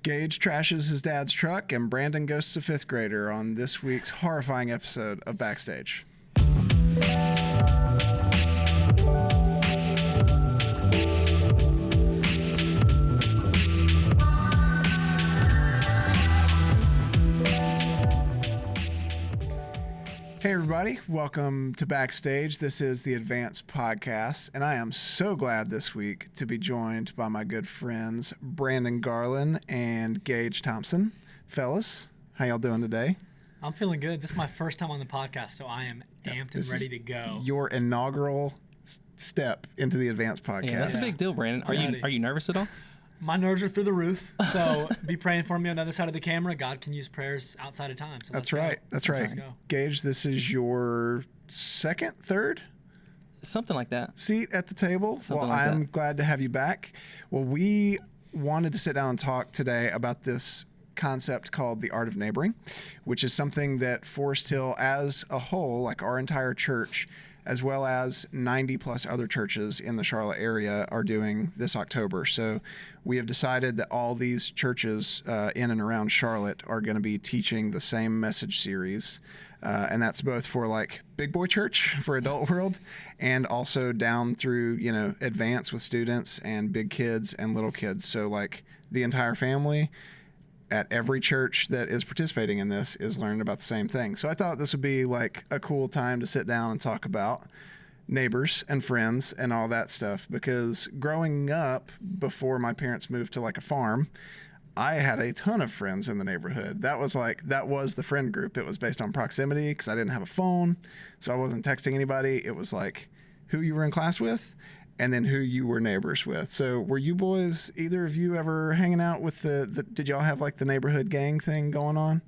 Gage trashes his dad's truck, and Brandon ghosts a fifth grader on this week's horrifying episode of Backstage. Hey everybody, welcome to Backstage. This is the Advanced Podcast, and I am so glad this week to be joined by my good friends Brandon Garland and Gage Thompson. Fellas, how y'all doing today? I'm feeling good. This is my first time on the podcast, so I am amped and ready to go. Your inaugural step into the Advanced Podcast. Yeah, that's a big deal, Brandon. Are you nervous at all? My nerves are through the roof, so be praying for me on the other side of the camera. God can use prayers outside of time. So That's right. Let's go. Gage, this is your third? Something like that. Seat at the table. I'm glad to have you back. Well, we wanted to sit down and talk today about this concept called the art of neighboring, which is something that Forest Hill as a whole, like our entire church, as well as 90 plus other churches in the Charlotte area are doing this October. So we have decided that all these churches in and around Charlotte are going to be teaching the same message series. And that's both for like big boy church for adult world and also down through, advance with students and big kids and little kids. So like the entire family at every church that is participating in this is learning about the same thing. So I thought this would be like a cool time to sit down and talk about neighbors and friends and all that stuff, because growing up before my parents moved to like a farm, I had a ton of friends in the neighborhood. That was the friend group. It was based on proximity because I didn't have a phone, so I wasn't texting anybody. It was like who you were in class with and then who you were neighbors with. So were you boys, either of you ever hanging out with did y'all have like the neighborhood gang thing going on?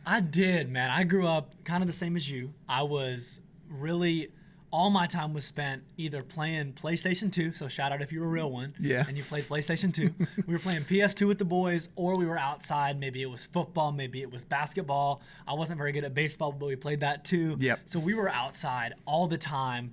I did, man. I grew up kind of the same as you. I was really, all my time was spent either playing PlayStation 2, so shout out if you're a real one, and you played PlayStation 2. We were playing PS2 with the boys, or we were outside. Maybe it was football, maybe it was basketball. I wasn't very good at baseball, but we played that too. Yep. So we were outside all the time.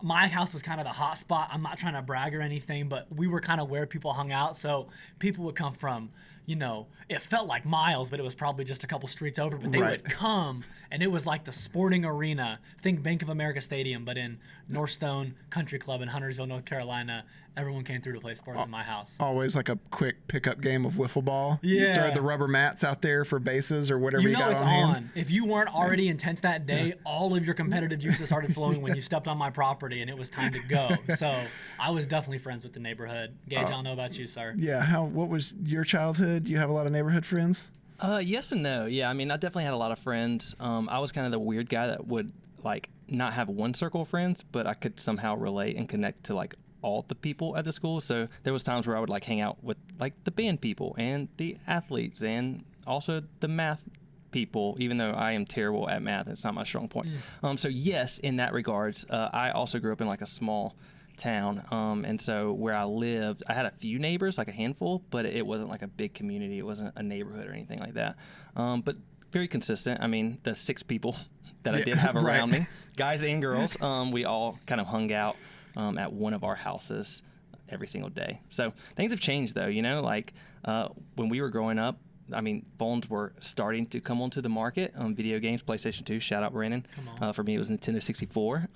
My house was kind of the hot spot. I'm not trying to brag or anything, but we were kind of where people hung out. So people would come from, it felt like miles, but it was probably just a couple streets over. But they would come, and it was like the sporting arena. Think Bank of America Stadium, but in Northstone Country Club in Huntersville, North Carolina. Everyone came through to play sports in my house. Always like a quick pickup game of wiffle ball. Yeah. You throw the rubber mats out there for bases or whatever you got it's on hand. If you weren't already intense that day, all of your competitive juices started flowing when you stepped on my property and it was time to go. So I was definitely friends with the neighborhood. Gage, I don't know about you, sir. Yeah. What was your childhood? Do you have a lot of neighborhood friends? Yes and no. Yeah, I mean, I definitely had a lot of friends. I was kind of the weird guy that would like not have one circle of friends, but I could somehow relate and connect to like all the people at the school. So there was times where I would like hang out with like the band people and the athletes and also the math people, even though I am terrible at math. It's not my strong point. So yes, in that regards, I also grew up in like a small town. And so where I lived, I had a few neighbors, like a handful, but it wasn't like a big community. It wasn't a neighborhood or anything like that. But very consistent. I mean, the 6 people that I did have around me, guys and girls, we all kind of hung out at one of our houses every single day. So things have changed though, like when we were growing up, I mean, phones were starting to come onto the market. Video games, PlayStation 2, shout out Brandon. For me, it was Nintendo 64.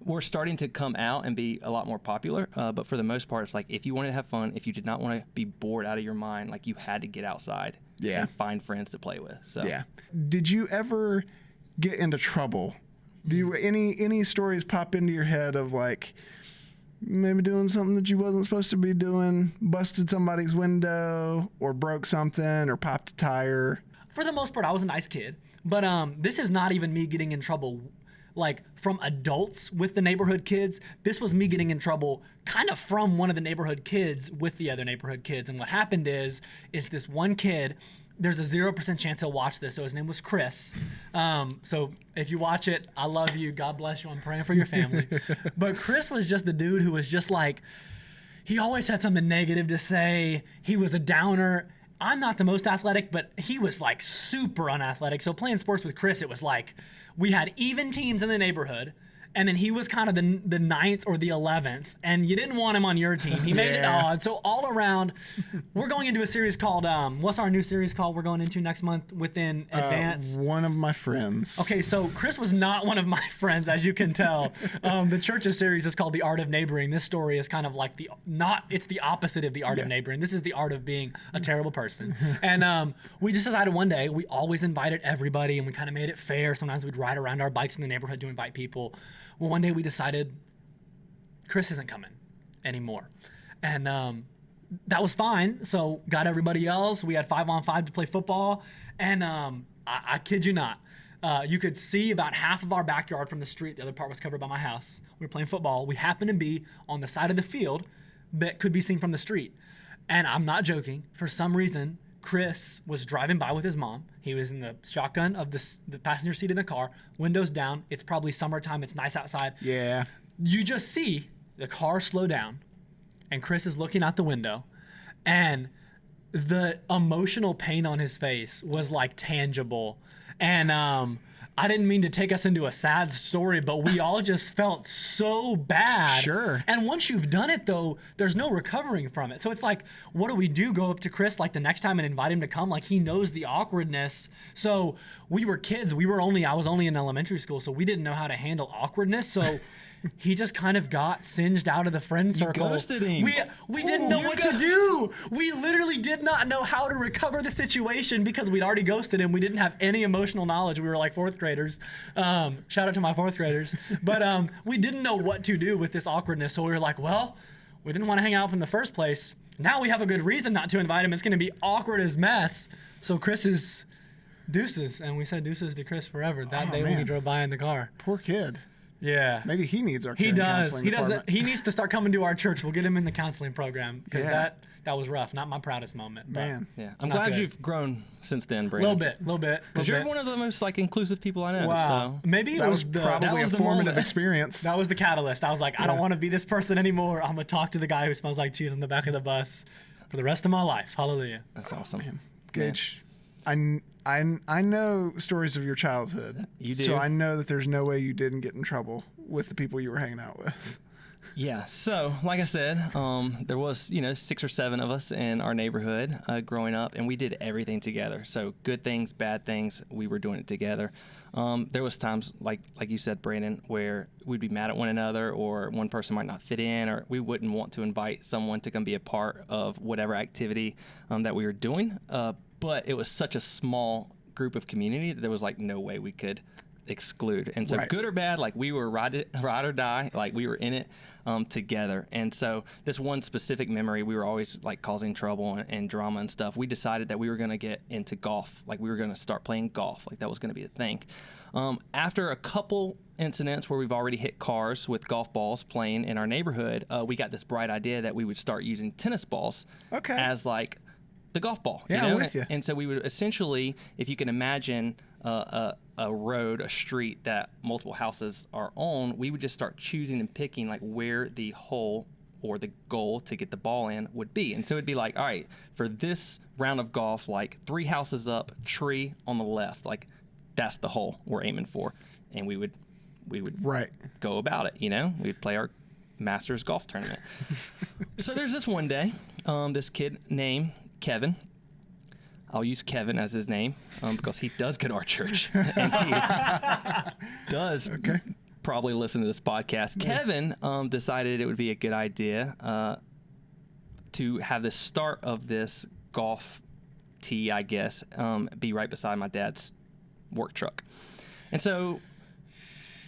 We're starting to come out and be a lot more popular. But for the most part, it's like if you wanted to have fun, if you did not want to be bored out of your mind, like you had to get outside and find friends to play with. So Did you ever get into trouble? Do you any stories pop into your head of like maybe doing something that you wasn't supposed to be doing, busted somebody's window or broke something or popped a tire? For the most part, I was a nice kid, but this is not even me getting in trouble like from adults with the neighborhood kids. This was me getting in trouble kind of from one of the neighborhood kids with the other neighborhood kids. And what happened is this one kid, there's a 0% chance he'll watch this. So his name was Chris. So if you watch it, I love you. God bless you. I'm praying for your family. But Chris was just the dude who was just like, he always had something negative to say. He was a downer. I'm not the most athletic, but he was like super unathletic. So playing sports with Chris, it was like we had even teams in the neighborhood. and then he was kind of the 9th or the 11th, and you didn't want him on your team. He made it odd. So all around, we're going into a series called, what's our new series called we're going into next month within Advance? One of my friends. Okay, so Chris was not one of my friends, as you can tell. The church's series is called The Art of Neighboring. This story is kind of like it's the opposite of The Art of Neighboring. This is the art of being a terrible person. And we just decided one day, we always invited everybody, and we kind of made it fair. Sometimes we'd ride around our bikes in the neighborhood to invite people. Well, one day we decided Chris isn't coming anymore. And that was fine. So got everybody else. We had 5-on-5 to play football. And I kid you not, you could see about half of our backyard from the street. The other part was covered by my house. We were playing football. We happened to be on the side of the field that could be seen from the street. And I'm not joking. For some reason, Chris was driving by with his mom. He was in the shotgun of the passenger seat in the car, windows down. It's probably summertime. It's nice outside. Yeah. You just see the car slow down, and Chris is looking out the window, and the emotional pain on his face was like tangible. And I didn't mean to take us into a sad story, but we all just felt so bad. Sure. And once you've done it, though, there's no recovering from it. So it's like, what do? Go up to Chris like the next time and invite him to come? Like, he knows the awkwardness. So we were kids. I was only in elementary school, so we didn't know how to handle awkwardness. So he just kind of got singed out of the friend circle. You ghosted him. We didn't know what to do. We literally did not know how to recover the situation because we'd already ghosted him. We didn't have any emotional knowledge. We were like 4th graders. Shout out to my 4th graders. But we didn't know what to do with this awkwardness. So we were like, well, we didn't want to hang out in the first place. Now we have a good reason not to invite him. It's going to be awkward as mess. So Chris is deuces. And we said deuces to Chris forever that day when we drove by in the car. Poor kid. Yeah. Maybe he needs our He does. counseling He doesn't. department. He needs to start coming to our church. We'll get him in the counseling program because that was rough. Not my proudest moment. But Man. Yeah, I'm not glad good. you've grown since then, A Brandon. little bit. Because you're one of the most like inclusive people I know. Wow. So. Maybe it That was the probably a the formative moment. experience. That was the catalyst. I was like, I don't want to be this person anymore. I'm gonna talk to the guy who smells like cheese on the back of the bus for the rest of my life. Hallelujah. That's awesome. Gage, I know stories of your childhood. You do. So I know that there's no way you didn't get in trouble with the people you were hanging out with. Yeah. So, like I said, there was 6 or 7 of us in our neighborhood growing up, and we did everything together. So, good things, bad things, we were doing it together. There was times like you said, Brandon, where we'd be mad at one another, or one person might not fit in, or we wouldn't want to invite someone to come be a part of whatever activity that we were doing. But it was such a small group of community that there was like no way we could exclude. And so Right. good or bad, like we were ride or die, like we were in it together. And so this one specific memory, we were always like causing trouble and drama and stuff. We decided that we were going to get into golf. Like we were going to start playing golf. Like that was going to be the thing. After a couple incidents where we've already hit cars with golf balls playing in our neighborhood, we got this bright idea that we would start using tennis balls as like the golf ball. Yeah, I'm with you. And so we would essentially, if you can imagine a road, a street that multiple houses are on, we would just start choosing and picking like where the hole or the goal to get the ball in would be. And so it'd be like, all right, for this round of golf, like 3 houses up, tree on the left, like that's the hole we're aiming for. And we would Right. go about it, We'd play our Masters golf tournament. So there's this one day, this kid named Kevin. I'll use Kevin as his name because he does go to our church. And he does probably listen to this podcast. Yeah. Kevin decided it would be a good idea to have the start of this golf tee, I guess, be right beside my dad's work truck. And so,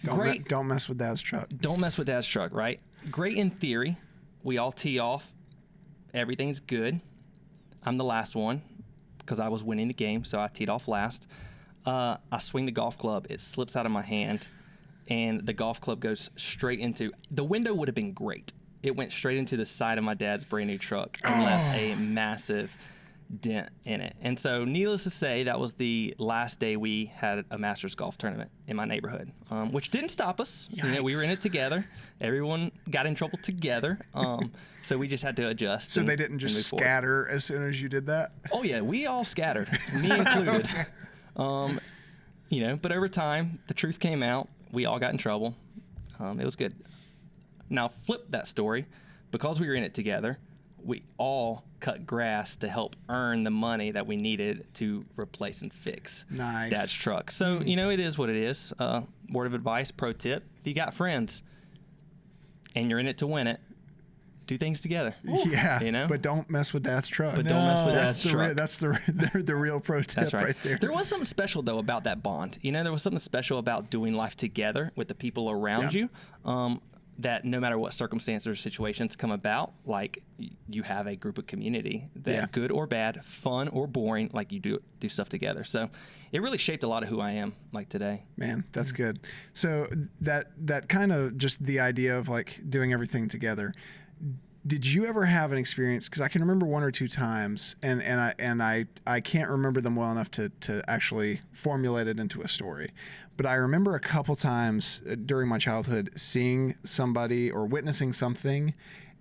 Don't mess with Dad's truck. Don't mess with Dad's truck, right? Great in theory. We all tee off. Everything's good. I'm the last one because I was winning the game, so I teed off last. I swing the golf club. It slips out of my hand, and the golf club goes straight into... The window would have been great. It went straight into the side of my dad's brand new truck and left a massive dent in it. And so, needless to say, that was the last day we had a Masters golf tournament in my neighborhood, which didn't stop us. Yikes. We were in it together. Everyone got in trouble together. So we just had to adjust. So they didn't just scatter as soon as you did that? Oh, yeah. We all scattered, me included. But over time, the truth came out. We all got in trouble. It was good. Now flip that story. Because we were in it together, we all cut grass to help earn the money that we needed to replace and fix Dad's truck. So, it is what it is. Word of advice, pro tip, if you got friends and you're in it to win it, do things together. Yeah, but don't mess with Dad's truck. Don't mess with Dad's truck. That's the real pro tip right there. There was something special, though, about that bond. There was something special about doing life together with the people around you. That no matter what circumstances or situations come about, like you have a group of community that good or bad, fun or boring, like you do stuff together. So it really shaped a lot of who I am like today. Man, that's good. So that kind of just the idea of like doing everything together. Did you ever have an experience? Because I can remember one or two times, and I can't remember them well enough to actually formulate it into a story. But I remember a couple times during my childhood seeing somebody or witnessing something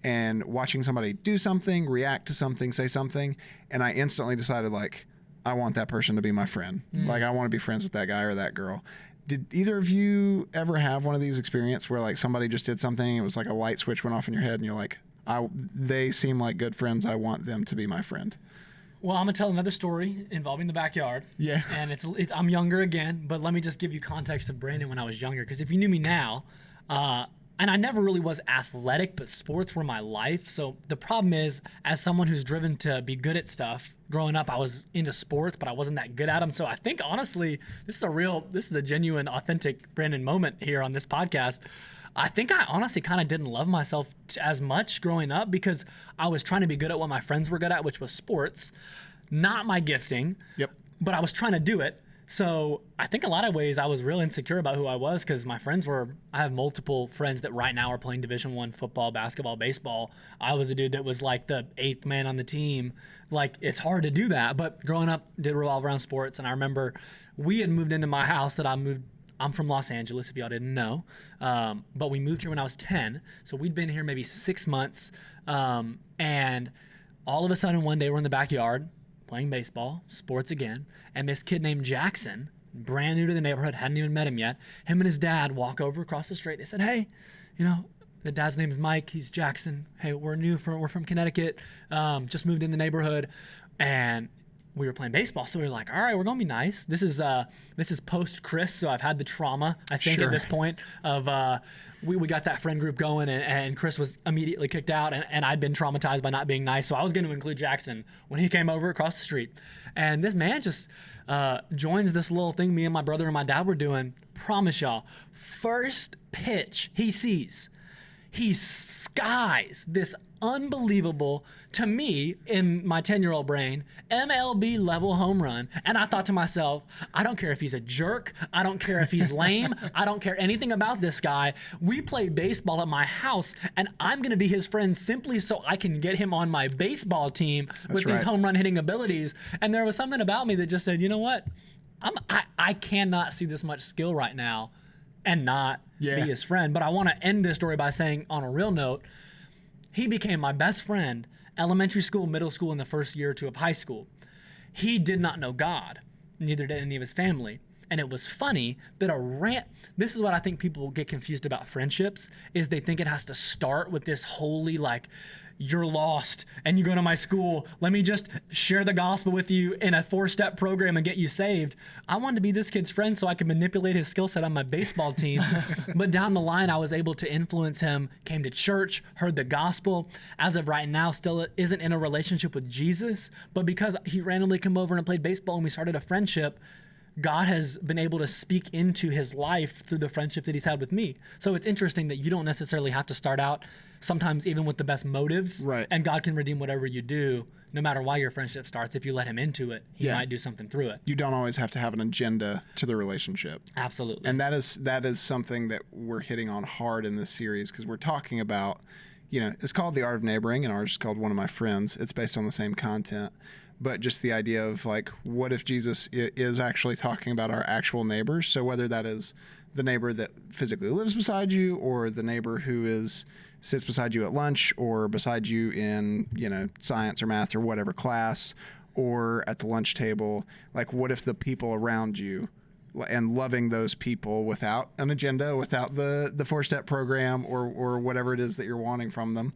and watching somebody do something, react to something, say something, and I instantly decided, like, I want that person to be my friend. Like, I want to be friends with that guy or that girl. Did either of you ever have one of these experiences where, like, somebody just did something, it was like a light switch went off in your head, and you're like, they seem like good friends, I want them to be my friend? Well, I'm gonna tell another story involving the backyard. Yeah. And I'm younger again, but let me just give you context of Brandon when I was younger, because if you knew me now, and I never really was athletic, but sports were my life. So the problem is, as someone who's driven to be good at stuff, growing up I was into sports, but I wasn't that good at them. So I think honestly, this is a genuine, authentic Brandon moment here on this podcast. I think I honestly kind of didn't love myself as much growing up because I was trying to be good at what my friends were good at, which was sports, not my gifting. Yep. But I was trying to do it. So I think a lot of ways I was real insecure about who I was because my friends I have multiple friends that right now are playing Division I football, basketball, baseball. I was a dude that was like the 8th man on the team. Like, it's hard to do that. But growing up did revolve around sports. And I remember we had moved into my house that I'm from Los Angeles, if y'all didn't know. But we moved here when I was 10. So we'd been here maybe 6 months. And all of a sudden, one day we're in the backyard playing baseball, sports again. And this kid named Jackson, brand new to the neighborhood, hadn't even met him yet. Him and his dad walk over across the street. They said, hey, the dad's name is Mike. He's Jackson. Hey, we're from Connecticut. Just moved in the neighborhood. And we were playing baseball, so we were like, all right, we're gonna be nice. This is post Chris, so I've had the trauma, I think, at this point of we got that friend group going, and Chris was immediately kicked out, and I'd been traumatized by not being nice, so I was going to include Jackson when he came over across the street. And this man just joins this little thing me and my brother and my dad were doing. Promise y'all, first pitch he sees, he skies this unbelievable, to me, in my 10-year-old brain, MLB level home run. And I thought to myself, I don't care if he's a jerk. I don't care if he's lame. I don't care anything about this guy. We play baseball at my house, and I'm going to be his friend simply so I can get him on my baseball team with these home run hitting abilities. And there was something about me that just said, you know what? I cannot see this much skill right now and not be his friend. But I want to end this story by saying, on a real note, he became my best friend, elementary school, middle school, and the first year or two of high school. He did not know God. Neither did any of his family. And it was funny that this is what I think people get confused about friendships, is they think it has to start with this holy, like, you're lost and you go to my school, let me just share the gospel with you in a 4-step program and get you saved. I wanted to be this kid's friend so I could manipulate his skill set on my baseball team. But down the line, I was able to influence him, came to church, heard the gospel. As of right now, still isn't in a relationship with Jesus, but because he randomly came over and played baseball and we started a friendship, God has been able to speak into his life through the friendship that he's had with me. So it's interesting that you don't necessarily have to start out sometimes even with the best motives. Right. And God can redeem whatever you do, no matter why your friendship starts. If you let him into it, he might do something through it. You don't always have to have an agenda to the relationship. Absolutely. And that is something that we're hitting on hard in this series, because we're talking about, it's called The Art of Neighboring, and ours is called One of My Friends. It's based on the same content. But just the idea of, like, what if Jesus is actually talking about our actual neighbors? So whether that is the neighbor that physically lives beside you, or the neighbor who sits beside you at lunch, or beside you in, science or math or whatever class, or at the lunch table, like, what if the people around you and loving those people without an agenda, without the 4-step program or whatever it is that you're wanting from them.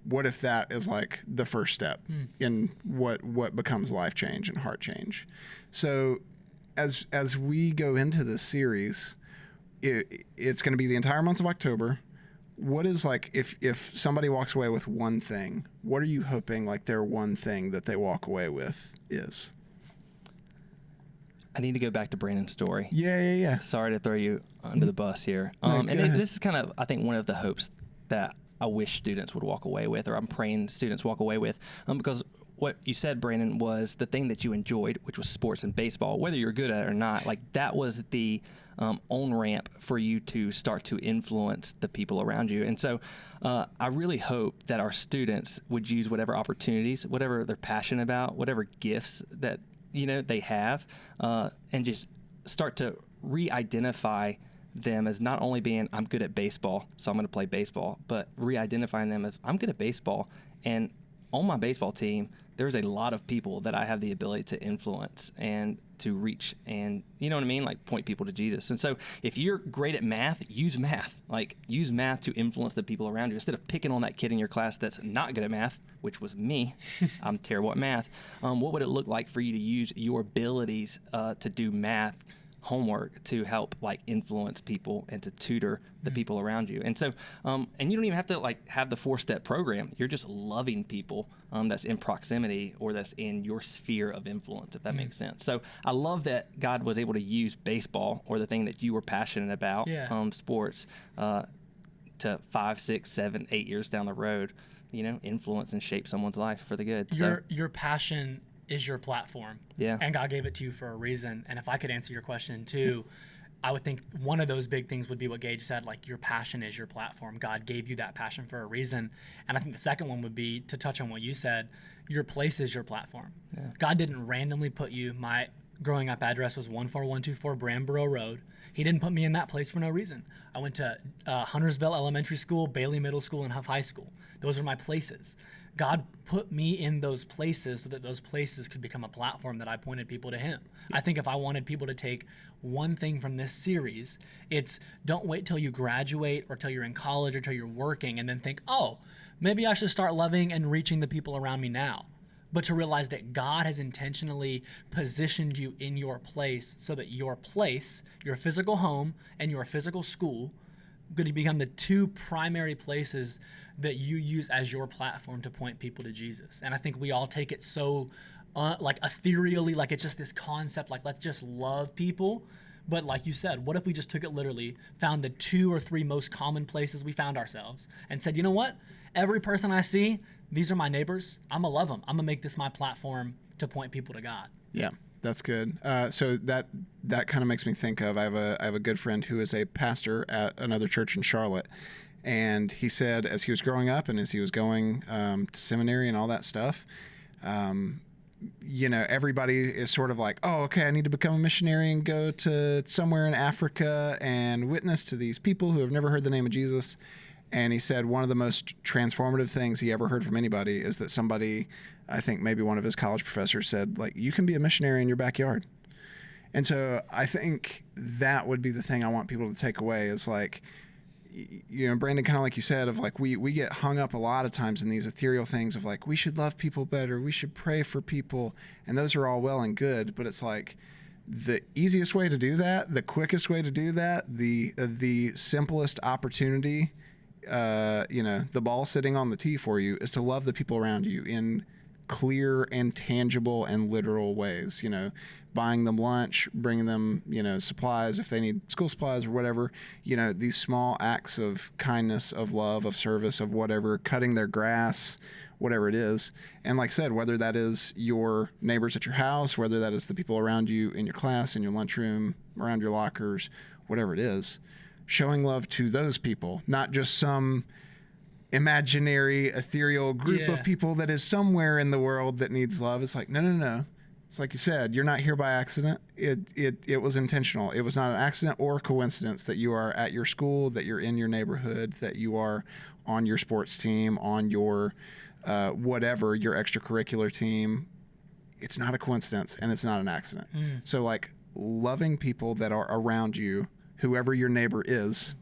What if that is like the first step in what becomes life change and heart change? So as we go into this series, it's going to be the entire month of October. What is like, if somebody walks away with one thing, what are you hoping like their one thing that they walk away with is? I need to go back to Brandon's story. Yeah. Sorry to throw you under the bus here. This is kind of, I think, one of the hopes that I wish students would walk away with, or I'm praying students walk away with, because what you said, Brandon, was the thing that you enjoyed, which was sports and baseball, whether you're good at it or not. Like, that was the on-ramp for you to start to influence the people around you. And so I really hope that our students would use whatever opportunities, whatever they're passionate about, whatever gifts that they have, and just start to re-identify them as not only being, I'm good at baseball, so I'm going to play baseball, but re-identifying them as, I'm good at baseball, and on my baseball team, there's a lot of people that I have the ability to influence and to reach, and you know what I mean? Like, point people to Jesus. And so if you're great at math, use math. Like, use math to influence the people around you. Instead of picking on that kid in your class that's not good at math, which was me, I'm terrible at math, what would it look like for you to use your abilities to do math homework to help like influence people and to tutor the people around you? And so and you don't even have to like have the 4-step program. You're just loving people that's in proximity or that's in your sphere of influence, if that makes sense. So I love that God was able to use baseball, or the thing that you were passionate about, sports, to 5, 6, 7, 8 years down the road, influence and shape someone's life for the good. Your passion is your platform. Yeah. And God gave it to you for a reason. And if I could answer your question too, I would think one of those big things would be what Gage said, like, your passion is your platform. God gave you that passion for a reason. And I think the second one would be to touch on what you said, your place is your platform. Yeah. God didn't randomly put you, my growing up address was 14124 Bramborough Road. He didn't put me in that place for no reason. I went to Huntersville Elementary School, Bailey Middle School, and Huff High School. Those are my places. God put me in those places so that those places could become a platform that I pointed people to Him. I think if I wanted people to take one thing from this series, it's don't wait till you graduate or till you're in college or till you're working and then think, oh, maybe I should start loving and reaching the people around me now. But to realize that God has intentionally positioned you in your place so that your place, your physical home and your physical school, could become the two primary places that you use as your platform to point people to Jesus. And I think we all take it so like ethereally, like it's just this concept, like let's just love people. But like you said, what if we just took it literally, found the 2 or 3 most common places we found ourselves and said, you know what? Every person I see, these are my neighbors. I'm going to love them. I'm going to make this my platform to point people to God. Yeah, that's good. So that kind of makes me think of, I have a good friend who is a pastor at another church in Charlotte. And he said, as he was growing up and as he was going to seminary and all that stuff, everybody is sort of like, oh, okay, I need to become a missionary and go to somewhere in Africa and witness to these people who have never heard the name of Jesus. And he said one of the most transformative things he ever heard from anybody is that somebody, I think maybe one of his college professors said, like, you can be a missionary in your backyard. And so I think that would be the thing I want people to take away is like, Brandon, kind of like you said, of like, we get hung up a lot of times in these ethereal things of like, we should love people better, we should pray for people. And those are all well and good, but it's like the easiest way to do that, the quickest way to do that, the simplest opportunity, the ball sitting on the tee for you is to love the people around you in clear and tangible and literal ways, buying them lunch, bringing them, supplies if they need school supplies or whatever, these small acts of kindness, of love, of service, of whatever, cutting their grass, whatever it is. And like I said, whether that is your neighbors at your house, whether that is the people around you in your class, in your lunchroom, around your lockers, whatever it is, showing love to those people, not just some imaginary, ethereal group of people that is somewhere in the world that needs love. It's like, no. It's like you said, you're not here by accident. It was intentional. It was not an accident or a coincidence that you are at your school, that you're in your neighborhood, that you are on your sports team, on your whatever, your extracurricular team. It's not a coincidence and it's not an accident. So like, loving people that are around you, whoever your neighbor is.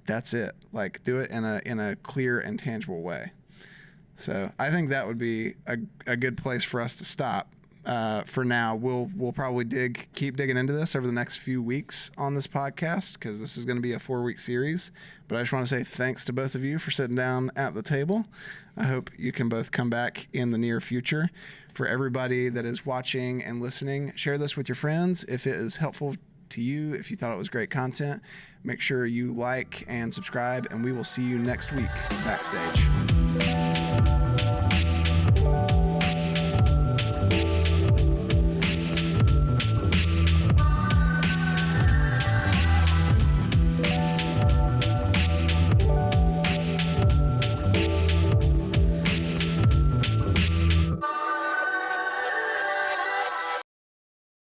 That's it. Like, do it in a clear and tangible way. So I think that would be a good place for us to stop. For now, we'll probably keep digging into this over the next few weeks on this podcast, because this is going to be a 4-week series. But I just want to say thanks to both of you for sitting down at the table. I hope you can both come back in the near future. For everybody that is watching and listening, share this with your friends if it is helpful to you. If you thought it was great content, make sure you like and subscribe, and we will see you next week backstage.